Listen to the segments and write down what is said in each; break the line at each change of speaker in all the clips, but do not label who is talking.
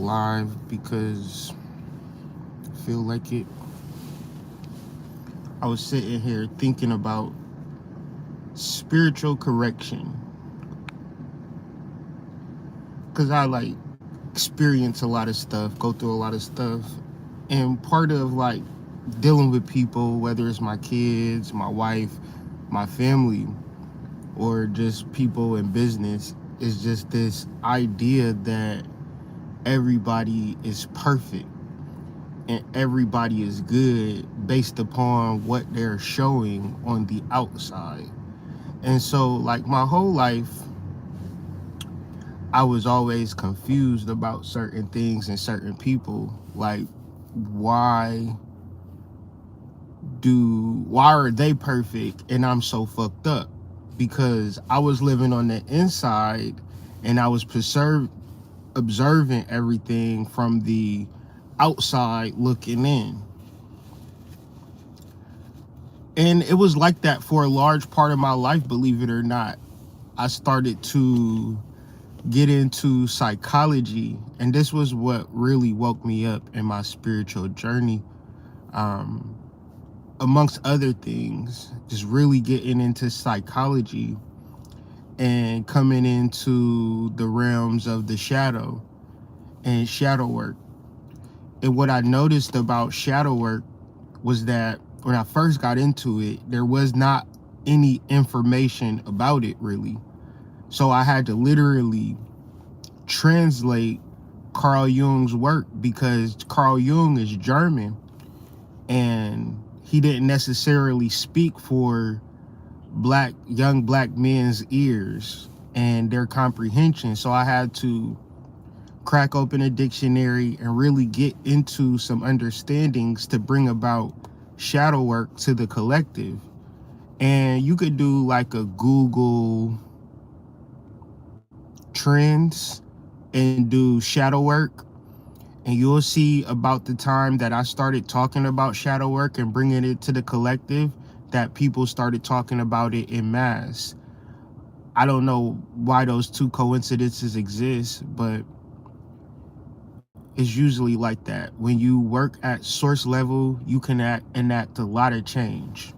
live because I feel like it. I was sitting here thinking about spiritual correction because I like experience a lot of stuff, go through a lot of stuff, and part of like dealing with people, whether it's my kids, my wife, my family, or just people in business, is just this idea that everybody is perfect and everybody is good based upon what they're showing on the outside. And so like my whole life I was always confused about certain things and certain people. Like, why why are they perfect and I'm so fucked up? Because I was living on the inside and I was observing everything from the outside looking in. And it was like that for a large part of my life, believe it or not. I started to get into psychology, and this was what really woke me up in my spiritual journey, amongst other things, just really getting into psychology and coming into the realms of the shadow and shadow work. And what I noticed about shadow work was that when I first got into it, there was not any information about it really. So I had to literally translate Carl Jung's work because Carl Jung is German and he didn't necessarily speak for young black men's ears and their comprehension. So I had to crack open a dictionary and really get into some understandings to bring about shadow work to the collective. And you could do like a Google Trends and do shadow work, and you'll see about the time that I started talking about shadow work and bringing it to the collective that people started talking about it en masse. I don't know why those two coincidences exist, but it's usually like that. When you work at source level, you can enact a lot of change.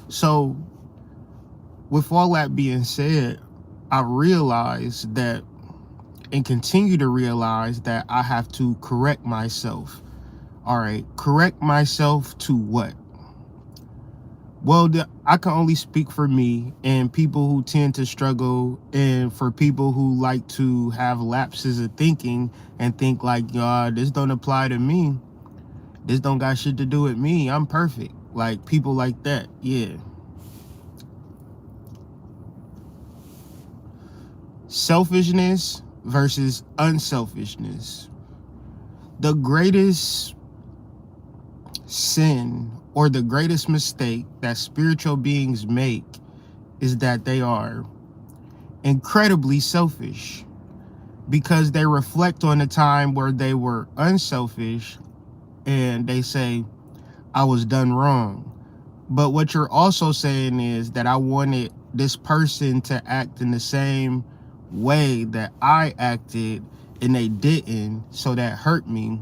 So with all that being said, I realized that and continue to realize that I have to correct myself. All right, correct myself to what? Well, I can only speak for me and people who tend to struggle, and for people who like to have lapses of thinking and think like, this don't apply to me. This don't got shit to do with me. I'm perfect. Like people like that. Yeah. Selfishness versus unselfishness. The greatest sin or the greatest mistake that spiritual beings make is that they are incredibly selfish, because they reflect on a time where they were unselfish and they say, I was done wrong. But what you're also saying is that I wanted this person to act in the same way that I acted and they didn't, so that hurt me.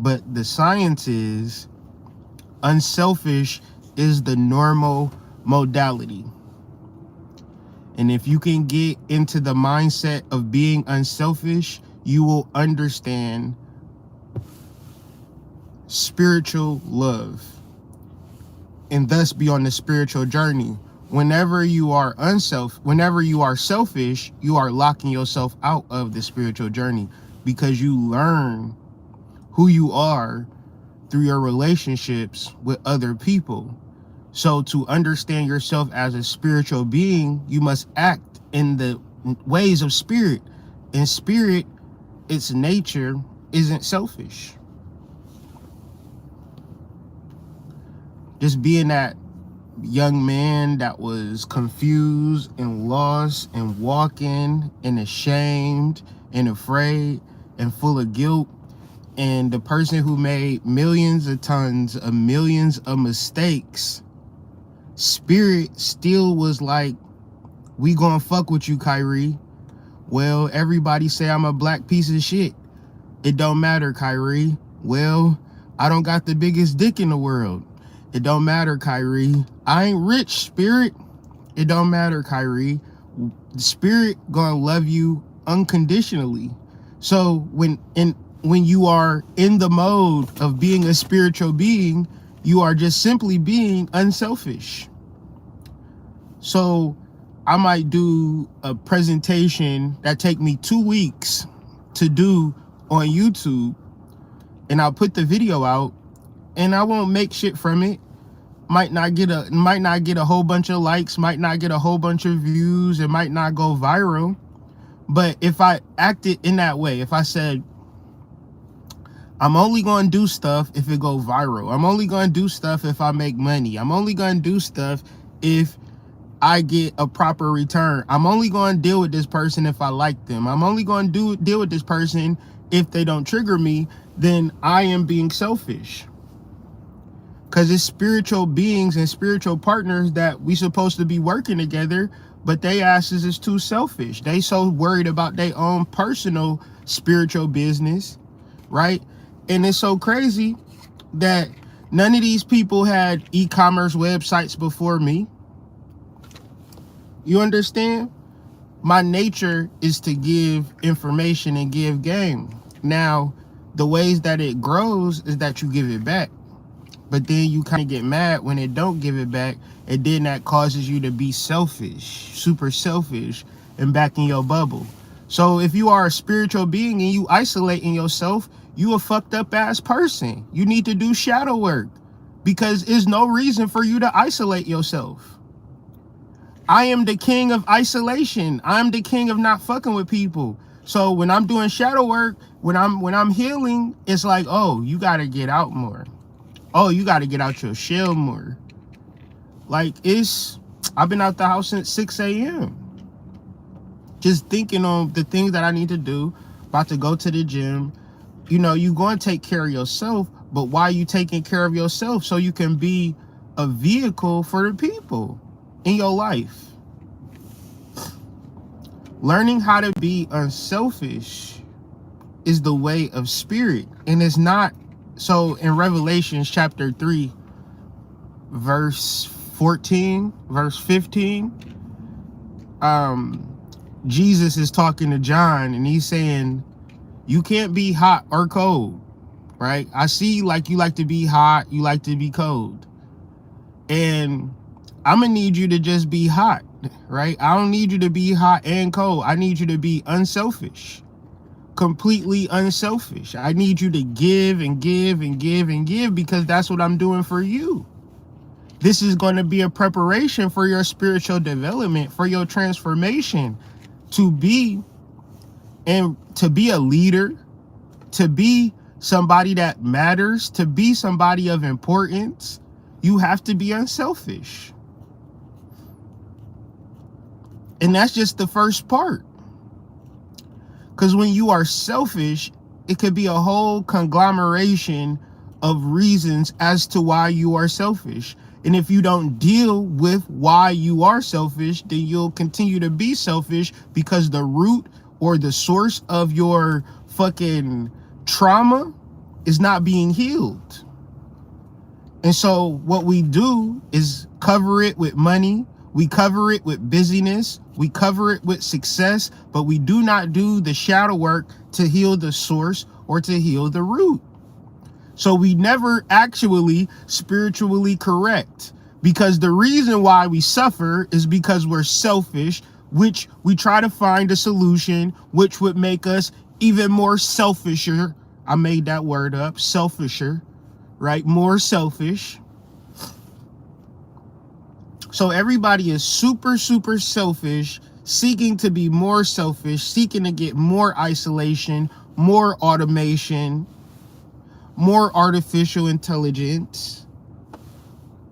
But the science is unselfish is the normal modality. And if you can get into the mindset of being unselfish, you will understand spiritual love and thus be on the spiritual journey. Whenever you are selfish, you are locking yourself out of the spiritual journey, because you learn who you are through your relationships with other people. So to understand yourself as a spiritual being, you must act in the ways of spirit. And spirit, its nature, isn't selfish. Just being that young man that was confused and lost and walking and ashamed and afraid and full of guilt, and the person who made millions of tons of millions of mistakes, spirit still was like, we gonna fuck with you, Kyrie. Well, everybody say I'm a black piece of shit. It don't matter, Kyrie. Well, I don't got the biggest dick in the world. It don't matter, Kyrie. I ain't rich, Spirit. It don't matter, Kyrie. Spirit gonna love you unconditionally. So when you are in the mode of being a spiritual being, you are just simply being unselfish. So I might do a presentation that take me 2 weeks to do on YouTube, and I'll put the video out, and I won't make shit from it. Might not get a whole bunch of likes, might not get a whole bunch of views, it might not go viral. But if I acted in that way, if I said, I'm only going to do stuff if it go viral, I'm only going to do stuff if I make money, I'm only going to do stuff if I get a proper return, I'm only going to deal with this person if I like them, I'm only going to deal with this person if they don't trigger me, then I am being selfish. Because it's spiritual beings and spiritual partners that we supposed to be working together, but they asses is too selfish. They so worried about their own personal spiritual business, right? And it's so crazy that none of these people had e-commerce websites before me. You understand? My nature is to give information and give game. Now, the ways that it grows is that you give it back. But then you kind of get mad when it don't give it back, and then that causes you to be selfish, super selfish, and back in your bubble. So if you are a spiritual being and you isolating yourself, you a fucked up ass person. You need to do shadow work, because there's no reason for you to isolate yourself. I am the king of isolation. I'm the king of not fucking with people. So when I'm doing shadow work, when I'm healing, it's like, oh, you got to get out more. Oh, you got to get out your shell more. Like, I've been out the house since 6 a.m. Just thinking on the things that I need to do. About to go to the gym. You know, you're going to take care of yourself, but why are you taking care of yourself? So you can be a vehicle for the people in your life. Learning how to be unselfish is the way of spirit, and it's not. So in Revelation chapter 3, verse 14, verse 15, Jesus is talking to John, and he's saying, you can't be hot or cold, right? I see like you like to be hot, you like to be cold. And I'm gonna need you to just be hot, right? I don't need you to be hot and cold. I need you to be unselfish. Completely unselfish. I need you to give and give and give and give, because that's what I'm doing for you. This is going to be a preparation for your spiritual development, for your transformation, to be a leader, to be somebody that matters, to be somebody of importance. You have to be unselfish. And that's just the first part. Because when you are selfish, it could be a whole conglomeration of reasons as to why you are selfish. And if you don't deal with why you are selfish, then you'll continue to be selfish, because the root or the source of your fucking trauma is not being healed. And so what we do is cover it with money. We cover it with busyness. We cover it with success, but we do not do the shadow work to heal the source or to heal the root. So we never actually spiritually correct, because the reason why we suffer is because we're selfish, which we try to find a solution, which would make us even more selfisher. I made that word up, selfisher, right? More selfish. So everybody is super, super selfish, seeking to be more selfish, seeking to get more isolation, more automation, more artificial intelligence,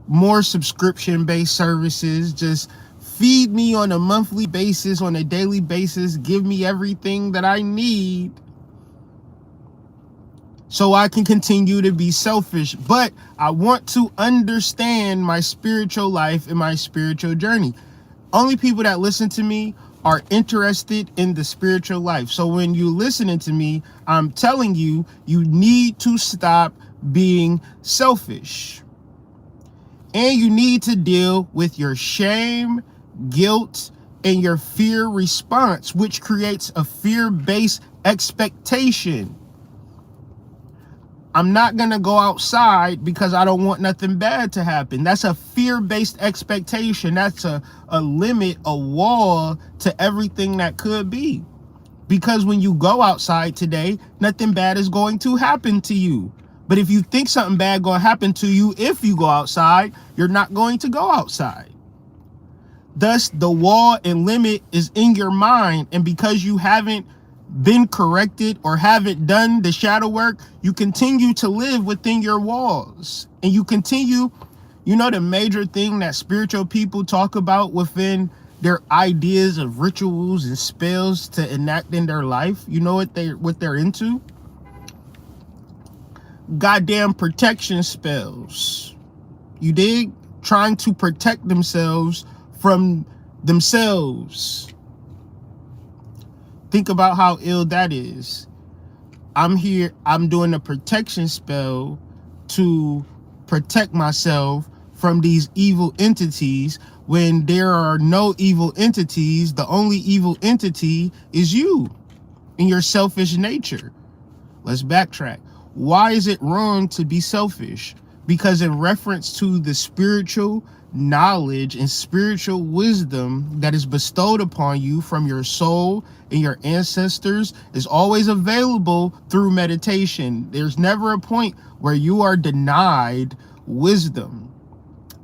more subscription-based services. Just feed me on a monthly basis, on a daily basis. Give me everything that I need so I can continue to be selfish. But I want to understand my spiritual life and my spiritual journey. Only people that listen to me are interested in the spiritual life. So when you're listening to me, I'm telling you, you need to stop being selfish. And you need to deal with your shame, guilt, and your fear response, which creates a fear-based expectation. I'm not going to go outside because I don't want nothing bad to happen. That's a fear-based expectation. That's a limit, a wall to everything that could be. Because when you go outside today, nothing bad is going to happen to you. But if you think something bad going to happen to you if you go outside, you're not going to go outside. Thus, the wall and limit is in your mind. And because you haven't been corrected or haven't done the shadow work, you continue to live within your walls. And you continue, you know, the major thing that spiritual people talk about within their ideas of rituals and spells to enact in their life. You know what they're into? Goddamn protection spells. You dig? Trying to protect themselves from themselves. Think about how ill that is. I'm doing a protection spell to protect myself from these evil entities when there are no evil entities. The only evil entity is you and your selfish nature. Let's backtrack. Why is it wrong to be selfish? Because in reference to the spiritual knowledge and spiritual wisdom that is bestowed upon you from your soul and your ancestors is always available through meditation. There's never a point where you are denied wisdom,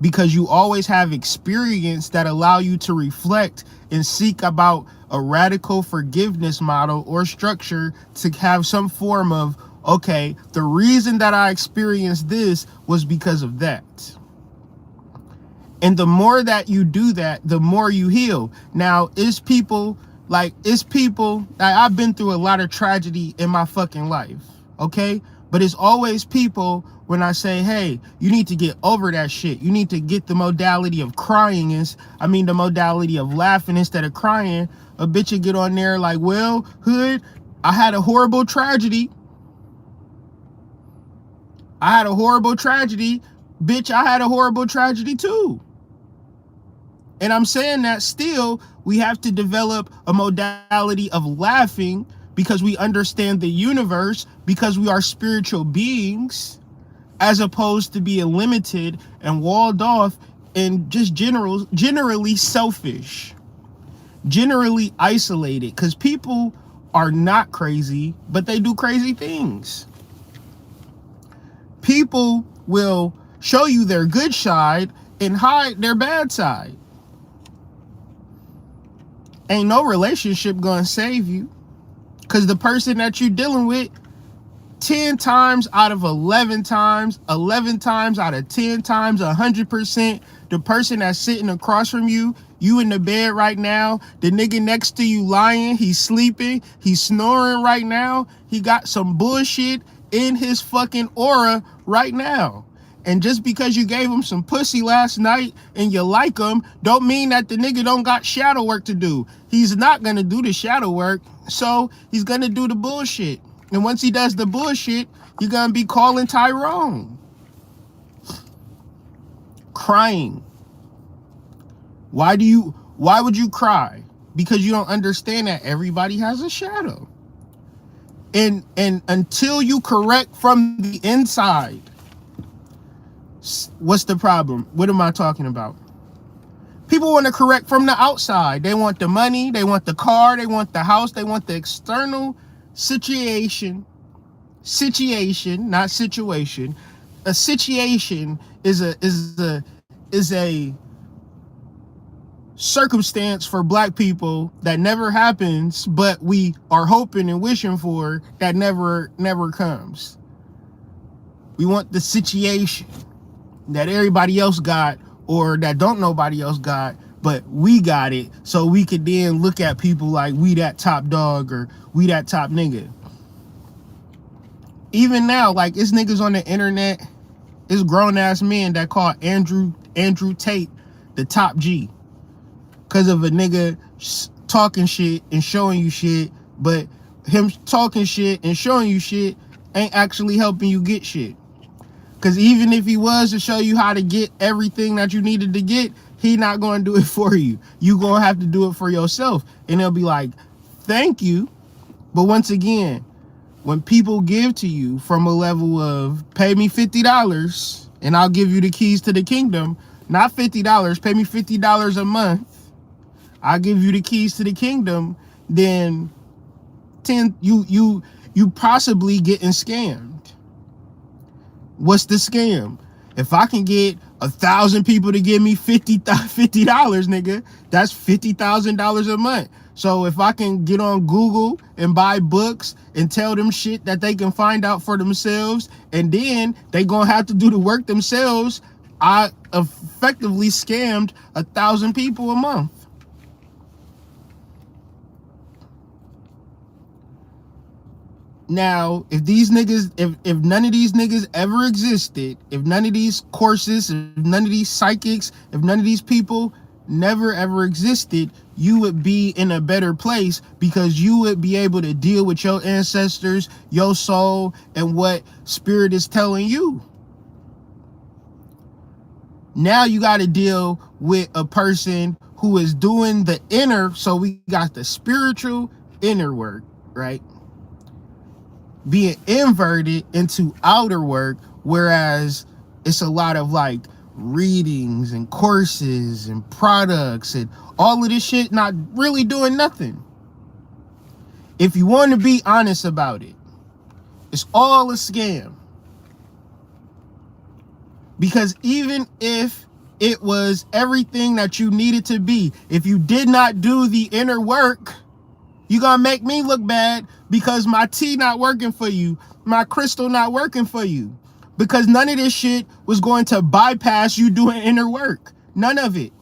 because you always have experience that allow you to reflect and seek about a radical forgiveness model or structure to have some form of, okay, the reason that I experienced this was because of that. And the more that you do that, the more you heal. Now, I've been through a lot of tragedy in my fucking life, okay? But it's always people when I say, hey, you need to get over that shit. You need to get the modality of the modality of laughing instead of crying. A bitch will get on there like, well, hood, I had a horrible tragedy. Bitch, I had a horrible tragedy too. And I'm saying that still, we have to develop a modality of laughing because we understand the universe, because we are spiritual beings, as opposed to being limited and walled off and just generally selfish, generally isolated, because people are not crazy, but they do crazy things. People will show you their good side and hide their bad side. Ain't no relationship gonna save you, because the person that you're dealing with 10 times out of 11 times, 11 times out of 10 times, 100%, the person that's sitting across from you, you in the bed right now, the nigga next to you lying, he's sleeping, he's snoring right now, he got some bullshit in his fucking aura right now. And just because you gave him some pussy last night and you like him, don't mean that the nigga don't got shadow work to do. He's not gonna do the shadow work, so he's gonna do the bullshit. And once he does the bullshit, you're gonna be calling Tyrone. Crying. Why would you cry? Because you don't understand that everybody has a shadow. And until you correct from the inside, what's the problem? What am I talking about? People want to correct from the outside. They want the money, they want the car, they want the house, they want the external situation, not situation. A situation is a circumstance for black people that never happens, but we are hoping and wishing for that never comes. We want the situation that everybody else got, or that don't nobody else got, but we got it, so we could then look at people like we that top dog or we that top nigga. Even now, like, it's niggas on the internet, it's grown ass men that call Andrew Tate the top G because of a nigga talking shit and showing you shit, but him talking shit and showing you shit ain't actually helping you get shit. Because even if he was to show you how to get everything that you needed to get, he not going to do it for you. You going to have to do it for yourself. And they'll be like, thank you. But once again, when people give to you from a level of pay me $50 and I'll give you the keys to the kingdom, not $50, pay me $50 a month, I'll give you the keys to the kingdom, then you possibly getting scammed. What's the scam? If I can get 1,000 people to give me $50, nigga, that's $50,000 a month. So if I can get on Google and buy books and tell them shit that they can find out for themselves, and then they gonna have to do the work themselves, I effectively scammed 1,000 people a month. Now, if these niggas, if none of these niggas ever existed, if none of these courses, if none of these psychics, if none of these people never ever existed, you would be in a better place, because you would be able to deal with your ancestors, your soul, and what spirit is telling you. Now you got to deal with a person who is doing the inner. So we got the spiritual inner work, right, being inverted into outer work, whereas it's a lot of like readings and courses and products and all of this shit not really doing nothing. If you want to be honest about it, it's all a scam. Because even if it was everything that you needed to be, if you did not do the inner work, you gonna make me look bad because my tea not working for you, my crystal not working for you, because none of this shit was going to bypass you doing inner work. None of it.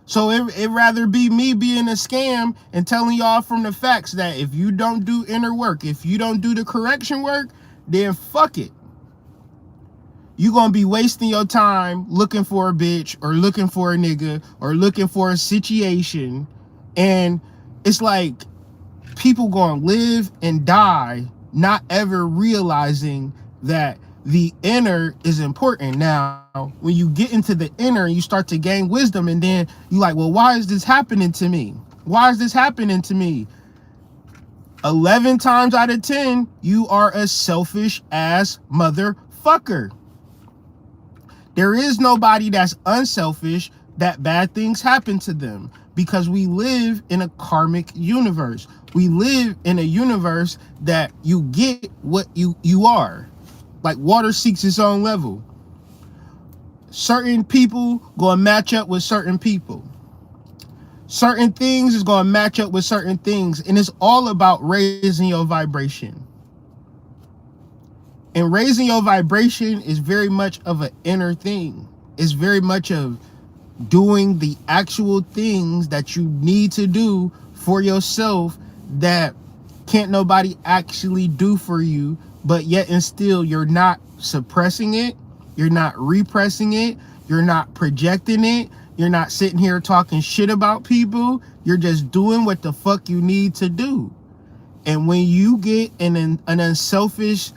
So it rather be me being a scam and telling y'all from the facts that if you don't do inner work, if you don't do the correction work, then fuck it. You gonna be wasting your time looking for a bitch or looking for a nigga or looking for a situation. And it's like people gonna live and die not ever realizing that the inner is important. Now, when you get into the inner and you start to gain wisdom, and then you like, well, why is this happening to me? Why is this happening to me? 11 times out of 10, you are a selfish ass motherfucker. There is nobody that's unselfish that bad things happen to them, because we live in a karmic universe. We live in a universe that you get what you are. Like water seeks its own level. Certain people gonna match up with certain people. Certain things is gonna match up with certain things. And it's all about raising your vibration. And raising your vibration is very much of an inner thing. It's very much of doing the actual things that you need to do for yourself that can't nobody actually do for you, but yet and still you're not suppressing it, you're not repressing it, you're not projecting it, you're not sitting here talking shit about people, you're just doing what the fuck you need to do. And when you get an unselfish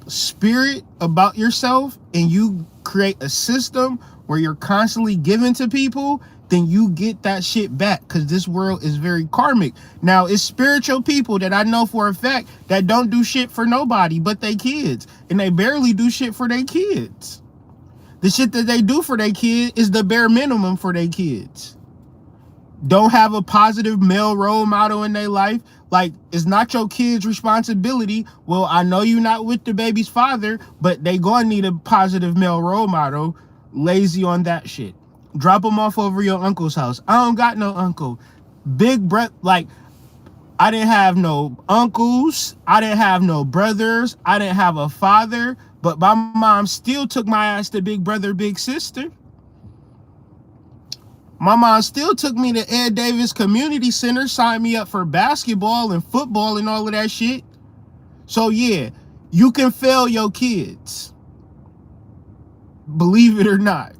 spirit about yourself and you create a system where you're constantly giving to people, then you get that shit back, because this world is very karmic. Now, it's spiritual people that I know for a fact that don't do shit for nobody but they kids, and they barely do shit for their kids. The shit that they do for their kid is the bare minimum for their kids. Don't have a positive male role model in their life. Like, it's not your kid's responsibility. Well, I know you're not with the baby's father, but they gonna need a positive male role model. Lazy on that shit. Drop them off over your uncle's house. I don't got no uncle. Big breath. Like, I didn't have no uncles. I didn't have no brothers. I didn't have a father. But my mom still took my ass to big brother, big sister. My mom still took me to Ed Davis Community Center, signed me up for basketball and football and all of that shit. So yeah, you can fail your kids. Believe it or not.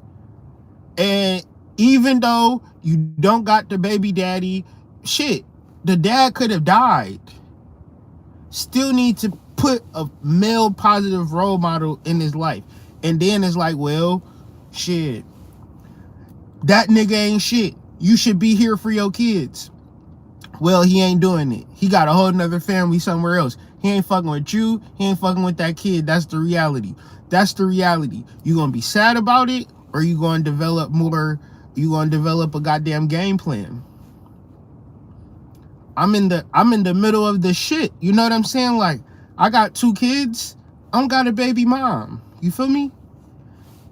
And even though you don't got the baby daddy, shit, the dad could have died. Still need to put a male positive role model in his life. And then it's like, well, shit, that nigga ain't shit. You should be here for your kids. Well, he ain't doing it. He got a whole nother family somewhere else. He ain't fucking with you. He ain't fucking with that kid. That's the reality. That's the reality. You gonna be sad about it, or you gonna develop more, you gonna develop a goddamn game plan. I'm in the middle of the shit. You know what I'm saying? Like, I got 2 kids. I don't got a baby mom. You feel me?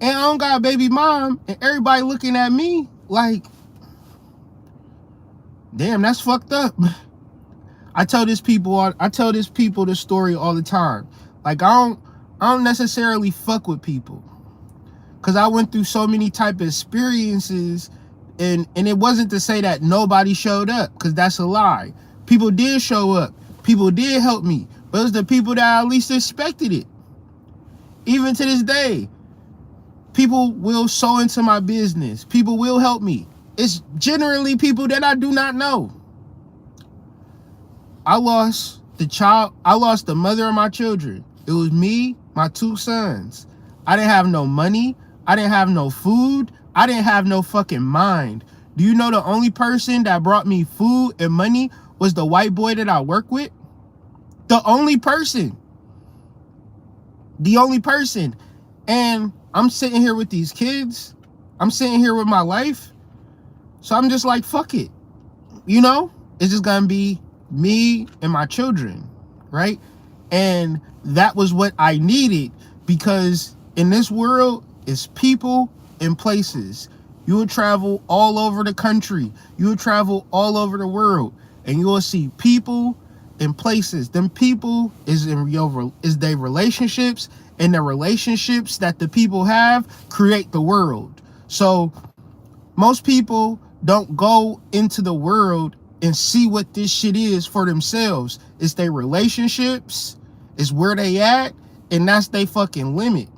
And I don't got a baby mom, and everybody looking at me like, damn, that's fucked up. I tell this people the story all the time. Like, I don't necessarily fuck with people, because I went through so many type of experiences, and it wasn't to say that nobody showed up, because that's a lie. People did show up. People did help me. But it was the people that I least expected it. Even to this day, people will sow into my business. People will help me. It's generally people that I do not know. I lost the mother of my children. It was me, my 2 sons. I didn't have no money. I didn't have no food. I didn't have no fucking mind. Do you know the only person that brought me food and money was the white boy that I work with? The only person. The only person. And I'm sitting here with these kids. I'm sitting here with my life. So I'm just like, fuck it. You know? It's just gonna be me and my children, right? And that was what I needed, because in this world, it's people and places. You will travel all over the country. You will travel all over the world, and you will see people and places. Them people is their relationships, and the relationships that the people have create the world. So most people don't go into the world and see what this shit is for themselves. It's their relationships, it's where they at, and that's their fucking limit.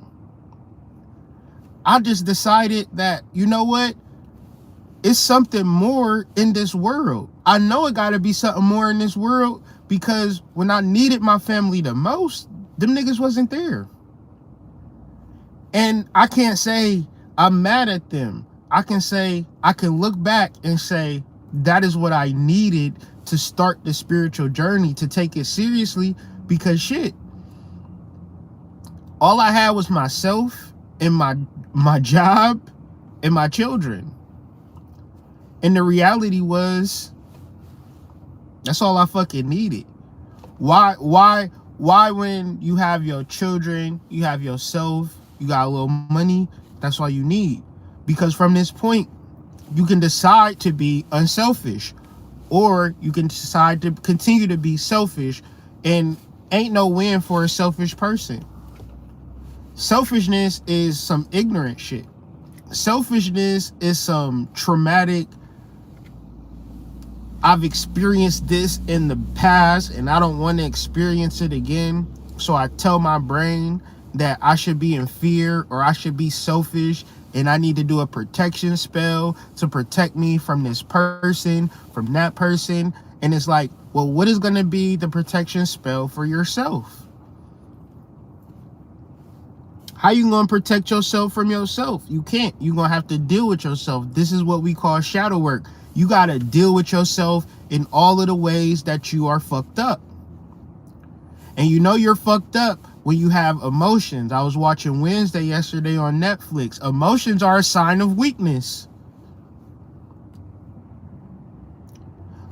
I just decided that, you know what? It's something more in this world. I know it gotta be something more in this world, because when I needed my family the most, them niggas wasn't there. And I can't say I'm mad at them. I can look back and say, that is what I needed to start the spiritual journey, to take it seriously, because shit, all I had was myself and my job and my children. And the reality was, that's all I fucking needed. Why when you have your children, you have yourself, you got a little money, that's all you need? Because from this point, you can decide to be unselfish, or you can decide to continue to be selfish, and ain't no win for a selfish person. Selfishness is some ignorant shit. Selfishness is some traumatic, I've experienced this in the past and I don't want to experience it again. So I tell my brain that I should be in fear, or I should be selfish, and I need to do a protection spell to protect me from this person, from that person. And it's like, well, what is going to be the protection spell for yourself? How you going to protect yourself from yourself? You can't. You're going to have to deal with yourself. This is what we call shadow work. You got to deal with yourself in all of the ways that you are fucked up. And you know you're fucked up when you have emotions. I was watching Wednesday yesterday on Netflix. Emotions are a sign of weakness.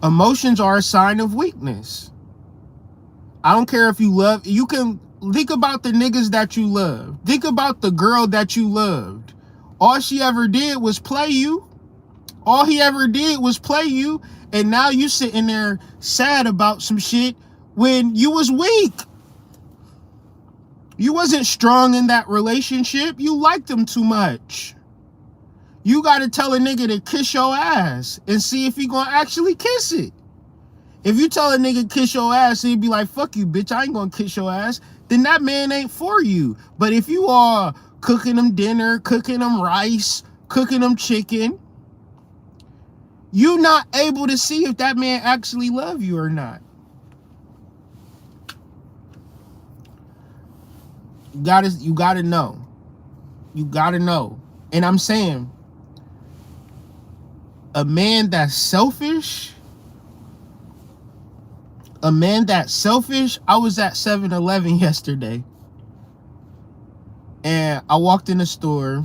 Emotions are a sign of weakness. I don't care if you love, you can think about the niggas that you love. Think about the girl that you loved. All she ever did was play you. All he ever did was play you. And now you sitting there sad about some shit when you was weak. You wasn't strong in that relationship. You liked him too much. You got to tell a nigga to kiss your ass and see if he gonna actually kiss it. If you tell a nigga kiss your ass and he'd be like, fuck you, bitch, I ain't gonna kiss your ass, then that man ain't for you. But if you are cooking them dinner, cooking them rice, cooking them chicken, you not able to see if that man actually love you or not. You gotta know. You gotta know. And I'm saying, a man that's selfish, I was at 7-Eleven yesterday, and I walked in the store,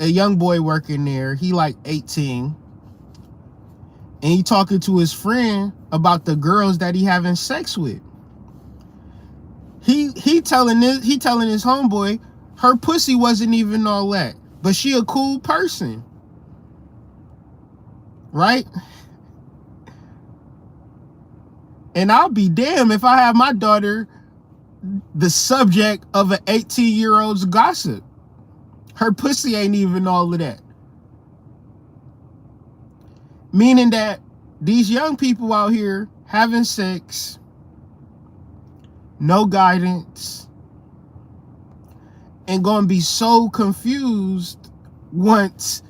a young boy working there, he like 18, and he talking to his friend about the girls that he having sex with. He telling his homeboy her pussy wasn't even all that, but she a cool person, right? And I'll be damned if I have my daughter the subject of an 18-year-old's gossip. Her pussy ain't even all of that. Meaning that these young people out here having sex, no guidance, and gonna be so confused once,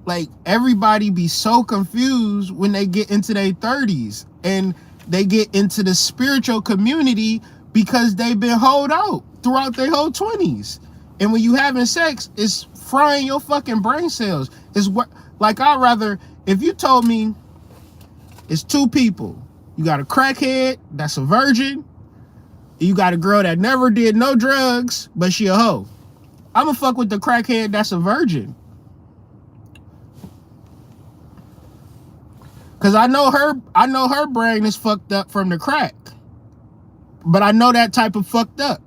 like, everybody be so confused when they get into their 30s and they get into the spiritual community because they've been holed out throughout their whole 20s. And when you having sex, it's frying your fucking brain cells. It's what, like, I'd rather, if you told me it's two people, you got a crackhead that's a virgin, you got a girl that never did no drugs, but she a hoe, I'ma fuck with the crackhead that's a virgin. Cause I know her brain is fucked up from the crack. But I know that type of fucked up,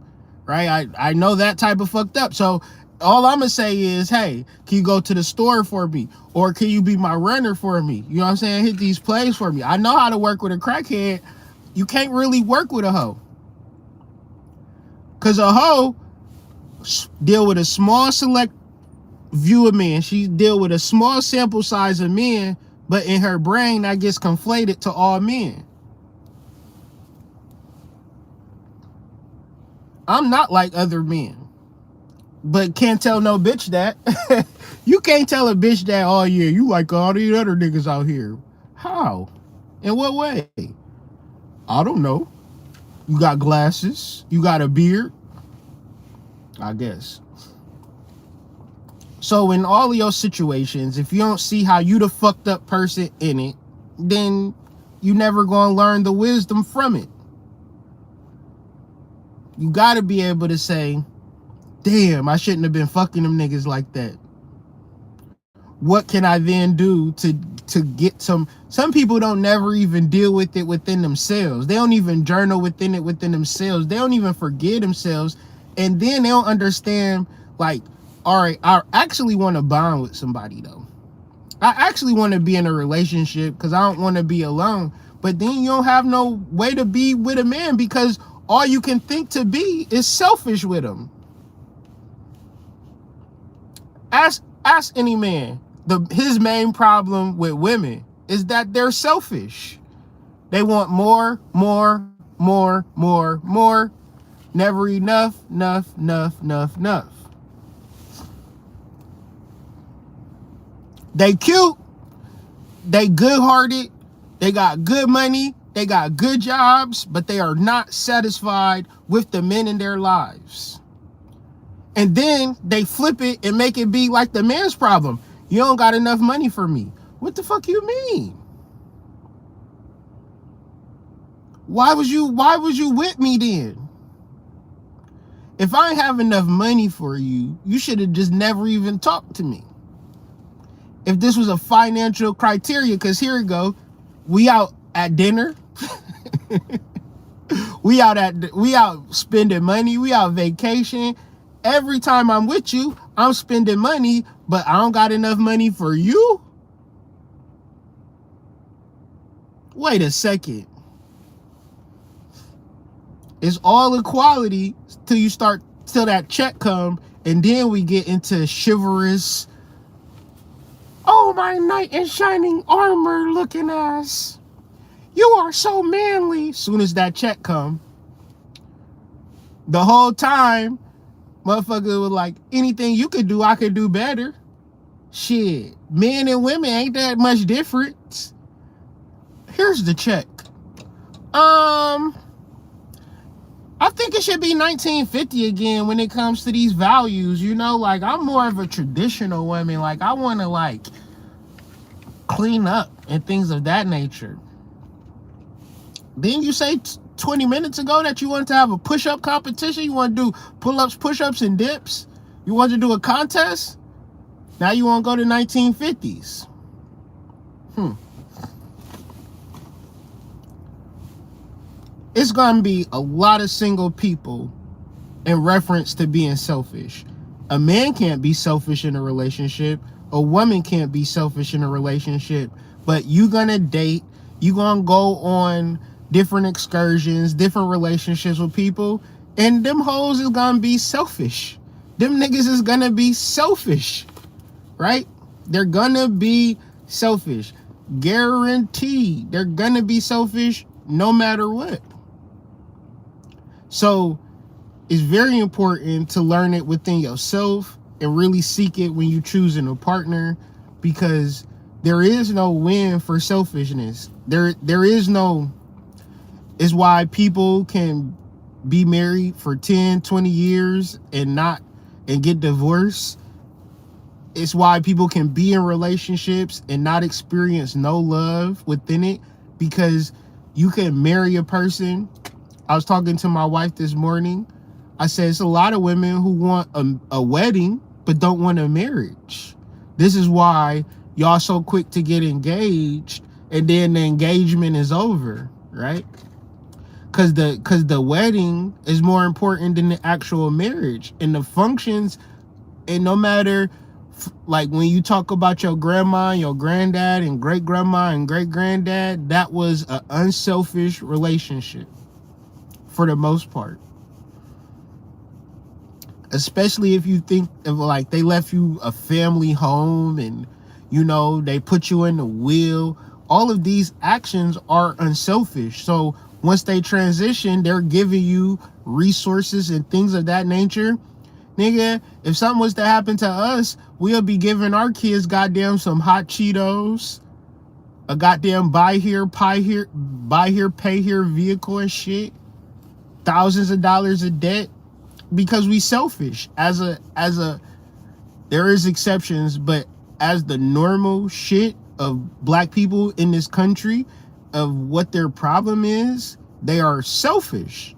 right? I know that type of fucked up. So all I'm gonna say is, hey, can you go to the store for me? Or can you be my runner for me? You know what I'm saying? Hit these plays for me. I know how to work with a crackhead. You can't really work with a hoe. Cause a hoe deal with a small select view of men. She deal with a small sample size of men, but in her brain that gets conflated to all men. I'm not like other men, but can't tell no bitch that. You can't tell a bitch that, oh yeah, you like all these other niggas out here. How? In what way? I don't know. You got glasses, you got a beard, I guess. So in all of your situations, if you don't see how you the fucked up person in it, then you never gonna learn the wisdom from it. You gotta be able to say, damn, I shouldn't have been fucking them niggas like that. What can I then do to get some people don't never even deal with it within themselves. They don't even journal within themselves. They don't even forgive themselves. And then they don't understand, like, all right, I actually want to bond with somebody though. I actually want to be in a relationship because I don't want to be alone. But then you don't have no way to be with a man because all you can think to be is selfish with him. Ask any man. His main problem with women is that they're selfish. They want more. Never enough. They cute. They good-hearted. They got good money. They got good jobs, but they are not satisfied with the men in their lives. And then they flip it and make it be like the man's problem. You don't got enough money for me. What the fuck you mean? Why was you with me then? If I ain't have enough money for you, you should have just never even talked to me. If this was a financial criteria, because here we go, we out at dinner, we out spending money, we out vacation. Every time I'm with you, I'm spending money, but I don't got enough money for you? Wait a second. It's all equality till that check come, and then we get into chivalrous, oh, my knight in shining armor looking ass. You are so manly. Soon as that check come, the whole time, motherfucker was like, anything you could do, I could do better. Shit, men and women ain't that much different. Here's the check. I think it should be 1950 again when it comes to these values, you know? Like, I'm more of a traditional woman. Like, I want to, like, clean up and things of that nature. Didn't you say 20 minutes ago that you wanted to have a push-up competition? You want to do pull-ups, push-ups, and dips? You want to do a contest? Now you want to go to 1950s. It's going to be a lot of single people in reference to being selfish. A man can't be selfish in a relationship. A woman can't be selfish in a relationship. But you going to date. You going to go on different excursions, different relationships with people. And them hoes is going to be selfish. Them niggas is going to be selfish. Right? They're going to be selfish. Guaranteed. They're going to be selfish no matter what. So it's very important to learn it within yourself and really seek it when you're choosing a partner, because there is no win for selfishness. There is no, it's why people can be married for 10, 20 years and get divorced. It's why people can be in relationships and not experience no love within it, because you can marry a person. I was talking to my wife this morning. I said, it's a lot of women who want a wedding, but don't want a marriage. This is why y'all so quick to get engaged, and then the engagement is over, right? Because the wedding is more important than the actual marriage. And the functions, and no matter, like when you talk about your grandma and your granddad and great-grandma and great-granddad, that was an unselfish relationship. For the most part, especially if you think of, like, they left you a family home and, you know, they put you in the will. All of these actions are unselfish. So once they transition, they're giving you resources and things of that nature. Nigga, if something was to happen to us, we'll be giving our kids goddamn some hot Cheetos, a goddamn buy here, pay here vehicle and shit. Thousands of dollars of debt, because we selfish. There is exceptions, but as the normal shit of black people in this country, of what their problem is, they are selfish,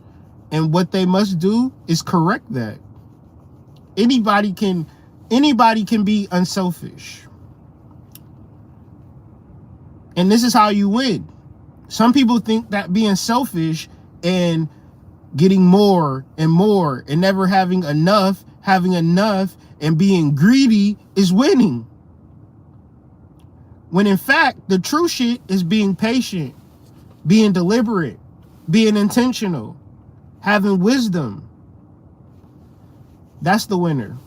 and what they must do is correct that. Anybody can be unselfish, and this is how you win. Some people think that being selfish and getting more and never having enough and being greedy is winning. When in fact, the true shit is being patient, being deliberate, being intentional, having wisdom. That's the winner.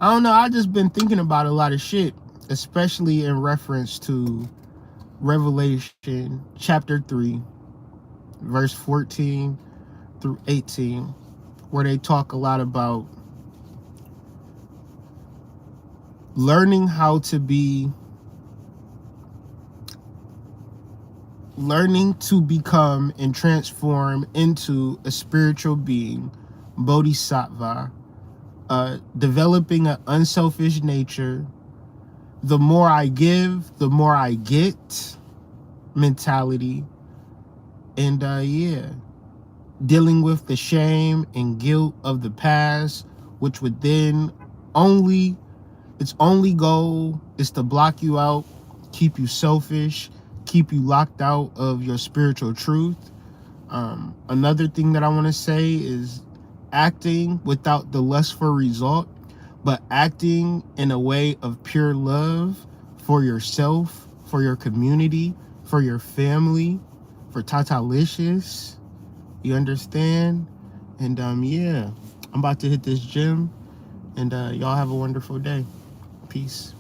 I don't know, I just been thinking about a lot of shit, especially in reference to Revelation chapter 3. Verse 14 through 18, where they talk a lot about learning to become and transform into a spiritual being, bodhisattva, developing an unselfish nature, the more I give, the more I get mentality. And dealing with the shame and guilt of the past, which would then its only goal is to block you out, keep you selfish, keep you locked out of your spiritual truth. Another thing that I want to say is acting without the lust for result, but acting in a way of pure love for yourself, for your community, for your family, for Tatalicious. You understand? And yeah, I'm about to hit this gym, and y'all have a wonderful day. Peace.